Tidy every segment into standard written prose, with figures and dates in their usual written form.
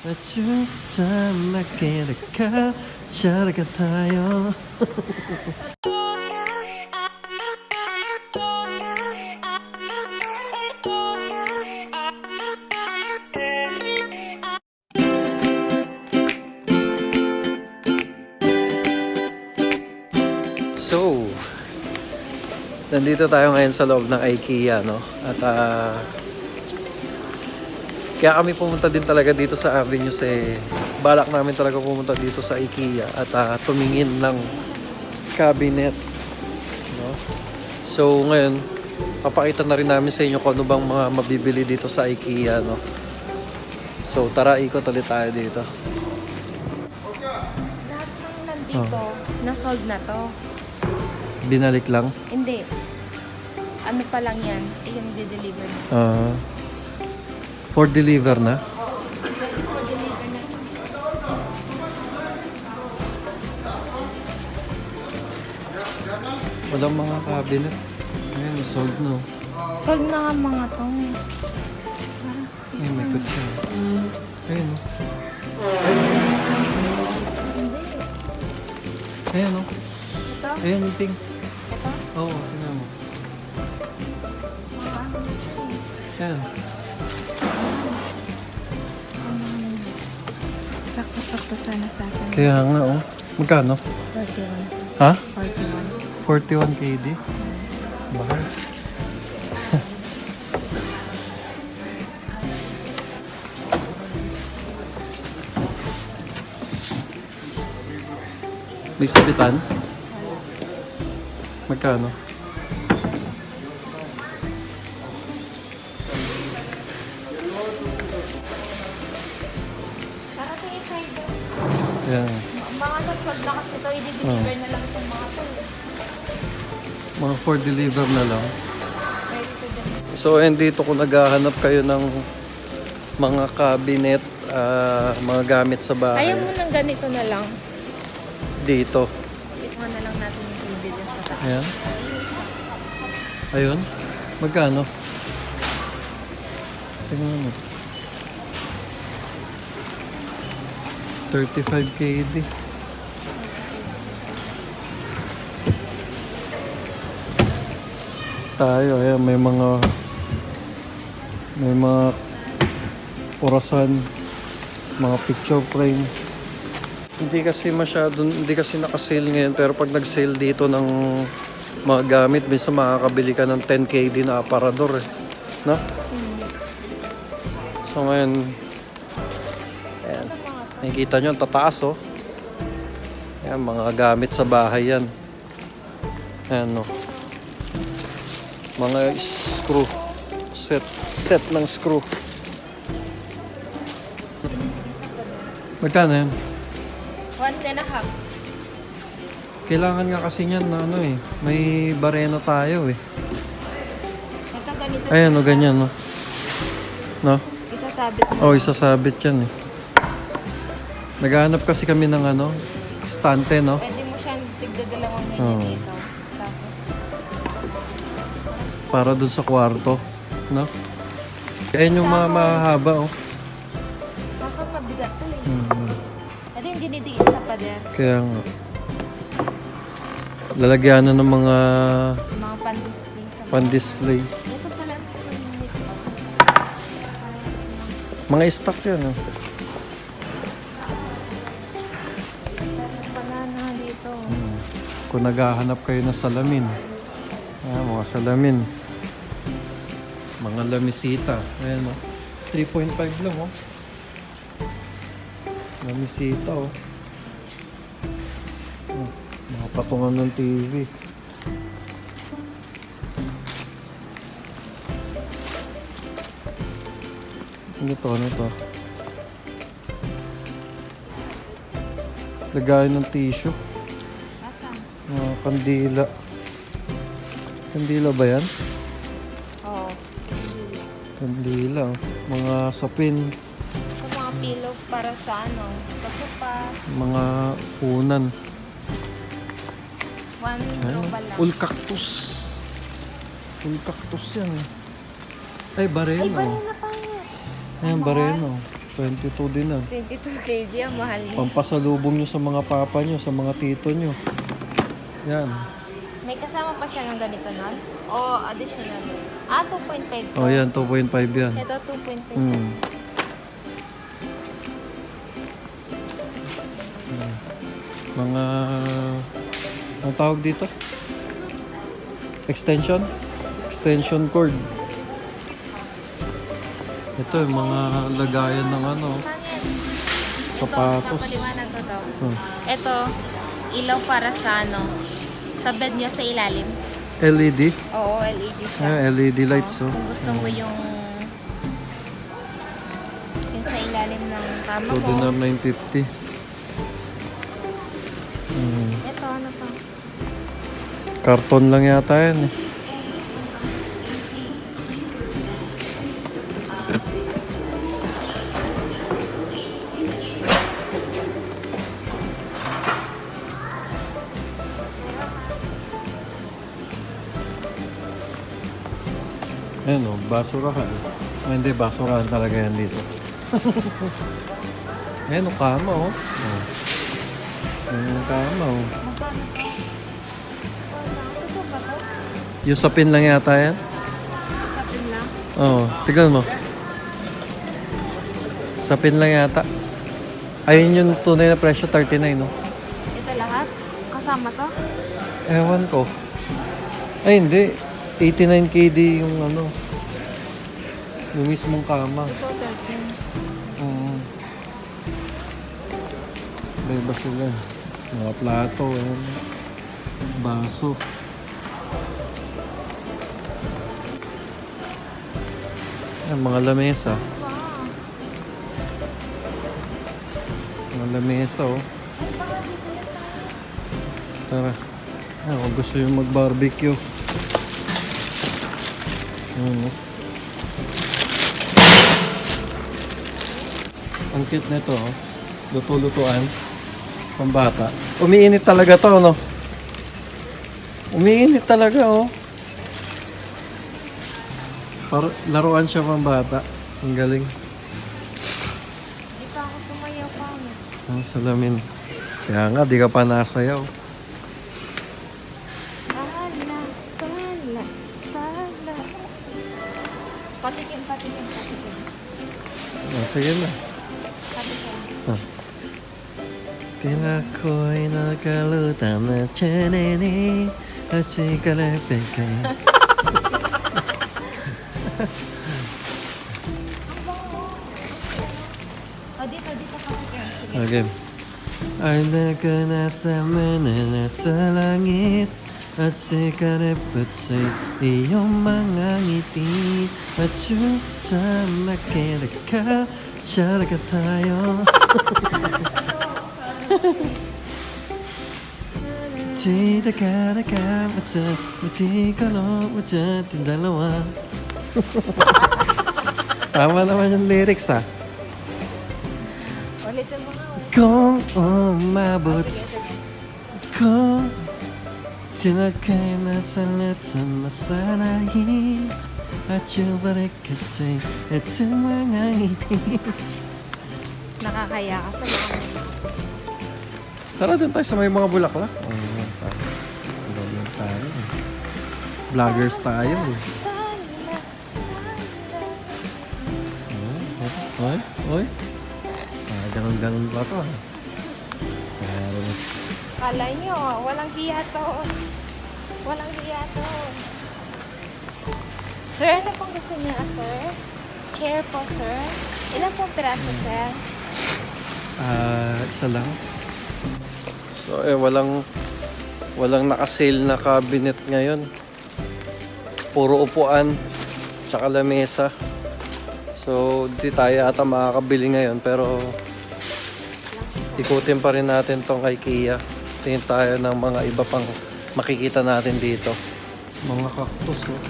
맞춤 잘 맞게 가 잘 같아요. So, nandito tayo ngayon sa loob ng IKEA, no? At kaya kami pumunta din talaga dito sa Avenues balak namin talaga pumunta dito sa IKEA at tumingin ng cabinet, no? So ngayon, papakita na rin namin sa inyo kung ano bang mga mabibili dito sa IKEA, no? So tara, ikot ulit tayo dito. Lahat ng nandito, na-sold na to. Binalik lang? Hindi. Ano pa lang yan, yung di-deliver na. For deliver na? For deliver na. Walang mga cabinet. Ayun, sold no. Sold na nga mga to. Ayun, may kutsa. Ayun, no. Ayun, no. Ito? Ayun, yung pink. Ito? Oo, tingnan mo. Ayun. Sakto-sakto sana sa akin. Kaya nga, oh. Magkano? 41. Ha? 41. 41 KD? Bakit? May sabitan? Magkano? Para kayo try daw. Yan. Mga na-sold na kasi ito, i-deliver na lang itong mga to. Mga for deliver na lang. Ready to deliver. So, dito kung naghahanap kayo ng mga cabinet, mga gamit sa bahay. Ayaw mo ng ganito na lang. Dito. Ikuha na lang natin yung TV dyan sa taas. Ayan. Ayun. Magkano? Tingnan mo. 35 KD. Tayo, ayan, may mga orasan, mga picture frame. Hindi kasi naka-sale ngayon, pero pag nag-sale dito ng mga gamit, minsan makakabili ka ng 10 KD na aparador, no? So ngayon, ayan, nakikita nyo, ang tataas, oh. Ayan, mga gamit sa bahay yan. Ayan, no. Mga screw, set ng screw. Magkano yan? 1.5. Kailangan nga kasi niyan na may bareno tayo Ito ganito. Ayan, no, ganyan, no? No? Isasabit mo. Oh, isasabit yan Naghahanap kasi kami ng stante, no? Pwede mo siyang tigdadalawang Oo. ganyan dito. Tapos, Para dun sa kwarto, no? Ayan yung mga mahaba, oh. kaso mabigat to eh. Hmm. Ito yung dinidiin sa pader. Kaya nga. Lalagyan na ng mga Mga pan-display sa pan-display. Ito pala. Mga stock yan, oh. Banana dito. Kung naghahanap kayo ng salamin. Mga salamin. Mga lamisita. Ayan, oh. 3.5 lang, oh. Lamisita, oh. Mga patungan ng TV. Ano to? Lagayan ng tissue. Asan? Mga kandila. Kandila ba yan? Oo. Kandila. Mga sapin. Ito mga pillow para sa Kasi pa, Mga unan. 1 global lang. Ulcactus. Ulcactus yan. Ay, Ay, bareno. barena pa yan. Ayan, bareno. 22 din ah. 22 kg, ang mahal niya. Pampasalubong nyo sa mga papa nyo, sa mga tito nyo. Yan. May kasama pa siya ng ganito nun? O additional? 2.5 to. Oh, yan. 2.5 yan. Ito, 2.5. Mga... Ang tawag dito? Extension? Extension cord. Ito yung mga lagayan ng ano. Sapatos. Papaliwanan ko to. Ito, ilaw para sa ano? Sa bed niya sa ilalim. LED? Oo, LED siya. LED lights. Kung gusto mo yung sa ilalim ng kama So, mo. dinar 950. Ito, ano pa? Karton lang yata yan eh. Ayan o, basurahan. Hindi, basurahan talaga yan dito. Ayan o, kama o. Ayan o, kama o. Ito ba to? Yung sapin lang yata yan? Sapin lang. Oo, tignan mo. Sapin lang yata. Ayun yung tunay na presyo, 39 no? Ito lahat? Kasama to? Ewan ko. Ay hindi. 89 KD yung ano. Yung mismong kama. Ito, 13. Iba sila. Mga plato. Ayan. Baso. Ayan, mga lamesa. Wow. Mga lamesa oh. Tara. Kung gusto yung mag-barbecue. Ang cute nito, oh. Luto-lutuan. Pambata. Umiinit talaga to, no? Umiinit talaga, oh. Laruan siya pambata. Ang galing. Di pa ako sumayaw pa. Ang salamin. Kaya nga, di ka pa nasayaw. Patikim. Oh, sige na. Tinakoy na kalutan na cheneni at sikalapeke. Dito patikim. Sige. Okay. Ay nakanasama na nasa langit at sikarepot sa iyong mga ngiti at susama ka syaraka tayo. Chidaka matsa matikalo matsa tindalawa. Tama naman yung lyrics ah. Ulitin mo nga. Kung umabot ko tinakay na salat sa masanahin at yung balik at sa mga ngiti. Nakakaya ka sa mga. Tara din tayo sa may mga bulaklak. Tayo. Vloggers tayo. Oy. Ganun pa to. Kala nyo, walang hiya to. Sir, ano pong gusto niya, sir? Chair po, sir. Ilan pong piraso, sir? Isa lang. So, walang naka-sale na cabinet ngayon. Puro upuan, tsaka lamesa. So, di tayo ata makakabili ngayon, pero ikutin pa rin natin tong IKEA. Tingin tayo ng mga iba pang makikita natin dito. Mga cactus, oh.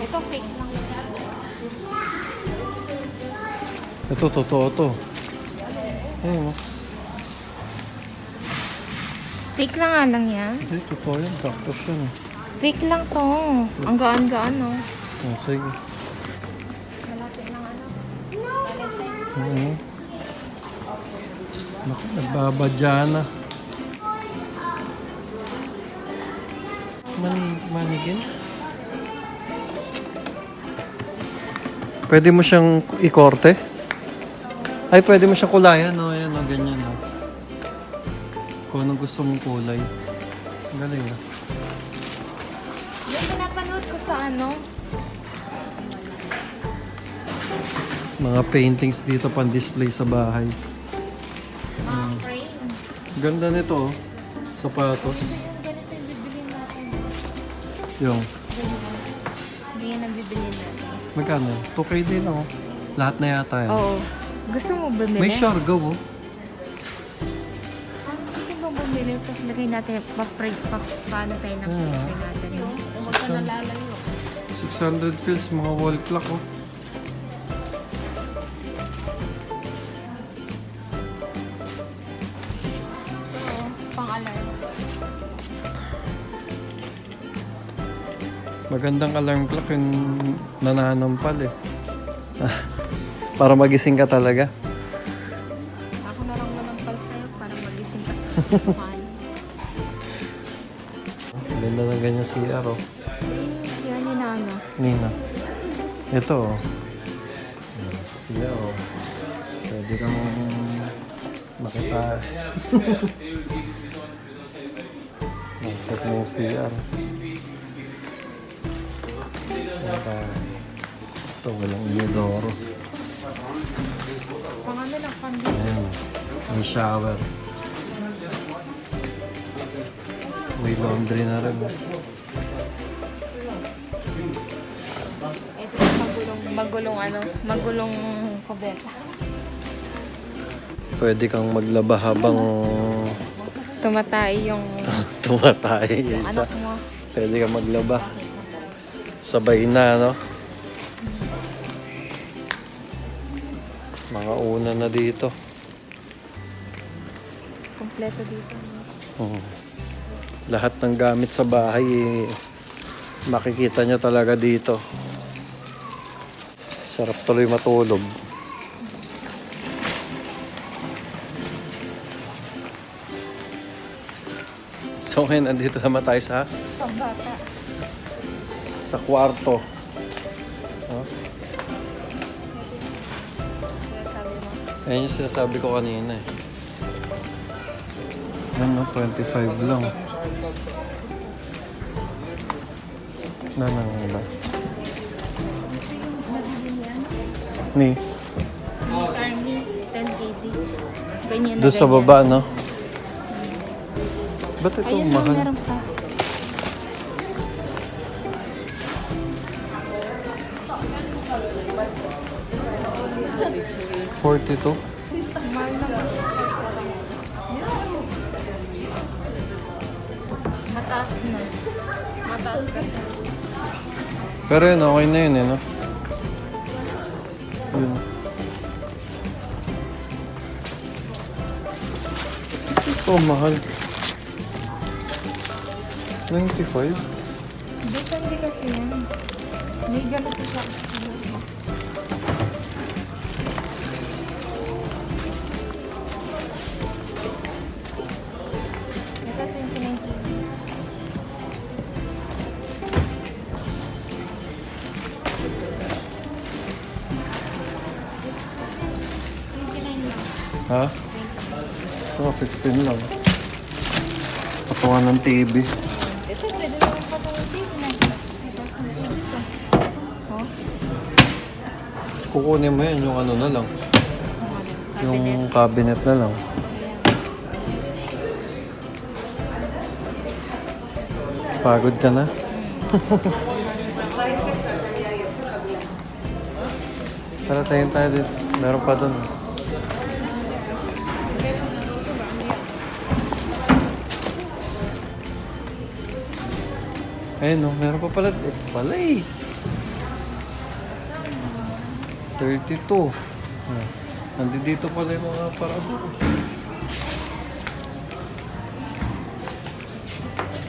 Ito, fake lang. Ito, totoo to. Ayun, oh. Fake lang yan. Hindi, totoo yan. Cactus yan. Fake lang to. Ang gaan-gaan, no? Oh, sige. Malapit ng ano. Oo. Naku, nagbabadya na. Manigin? Pwede mo siyang ikorte? Ay, pwede mo siyang kulayan. No? Ayan, no? Ganyan. No? Kung anong gusto mong kulay. Ang galing, no? Yung pinapanood ko sa ano, Mga paintings dito pan-display sa bahay. frame. Ganda nito, oh. Sapatos. Ganito yung bibili natin. Yung, Hindi yan ang bibili natin. magkano? 2K din, oh. Lahat na yata yan. Oo. Gusto mo bumili? May Siargao, oh. Gusto mo bumili? Tapos lagay natin, paano tayo ng picture natin. Huwag ka nalalayo. 600 fills, mga wall clock, oh. Oo, pang-alarm. Magandang alarm clock yung nananampal, eh. Para magising ka talaga. Ako na lang manampal sa'yo para magising ka sa kumain. Ganda ng ganyan CR, oh. Yan yun na ano. Nina. Ito, oh. CR, oh. Pwede kang makita. Nagset na yung CR. Ito, walang inodoro. Pang ano lang, pang Ayan. May shower. May laundry na rin. ito yung magulong kubeta. Pwede kang maglaba habang Tumatay yung tumatay yung isa. anak mo. Pwede kang maglaba. Sabay na, no? Mga una na dito. Kompleto dito. Lahat ng gamit sa bahay, eh, makikita nyo talaga dito. Sarap tuloy matulog. So ngayon, andito naman tayo sa Pambata. kwarto. Oh. Sinasabi mo. Ayan yung sinasabi ko kanina, eh. Ano, 25 lang. Nanang ba? Ni? Army, 1080. Ganyan na Doon sa ganyan. baba, no? Ba't ito Ayun, mahal? meron pa. $42? Mahal naman. Mataas na. Mataas kasi. Pero yun, okay na yun, eh, no? Yun. Ito, mahal. 95? Depende kasi yan. May ganito siya. Ito, 2019. Ha? Ito, 15 lang. Patungan ng TV. Ito, pwede naman pa itong TV na. Ito, sa TV ko. Oh, Kukunin mo yan, yung ano na lang. cabinet. Yung cabinet na lang. Pagod ka na? Tara, tayo dito. Meron pa doon. Ayun, no? Meron pa pala. Ito pala, eh. 32. Nandito pala yung mga parador.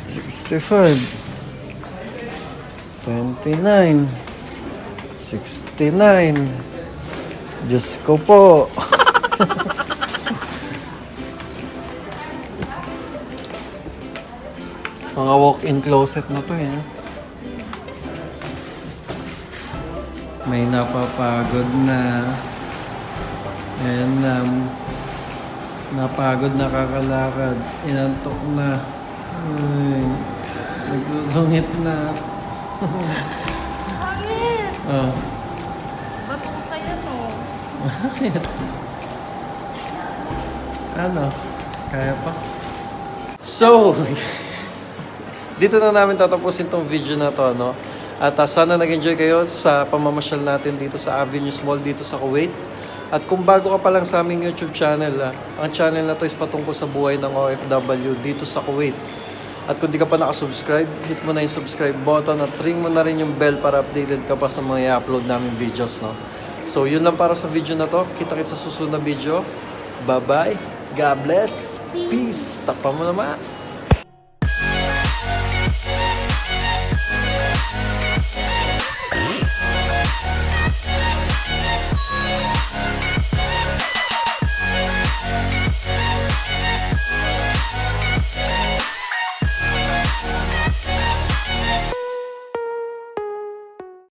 65. 29. 69. Diyos ko po. Mga walk-in closet na to eh. May napapagod na. Ayan na. Napagod na kakalakad. Inantok na. Ay, nagsusungit na. Bakit? Oh. Ba't ko sa'yo to? Ano? Kaya pa? So, dito na namin tatapusin tong video na to, no? At sana nag-enjoy kayo sa pamamasyal natin dito sa Avenue Mall dito sa Kuwait. At kung bago ka pa lang sa aming YouTube channel, ang channel na to is patungkol sa buhay ng OFW dito sa Kuwait. At kung di ka pa nakasubscribe, hit mo na yung subscribe button at ring mo na rin yung bell para updated ka pa sa mga i-upload namin videos, no? So, yun lang para sa video na to. Kita-kits sa susunod na video. Bye-bye. God bless. Peace. Takpan mo naman.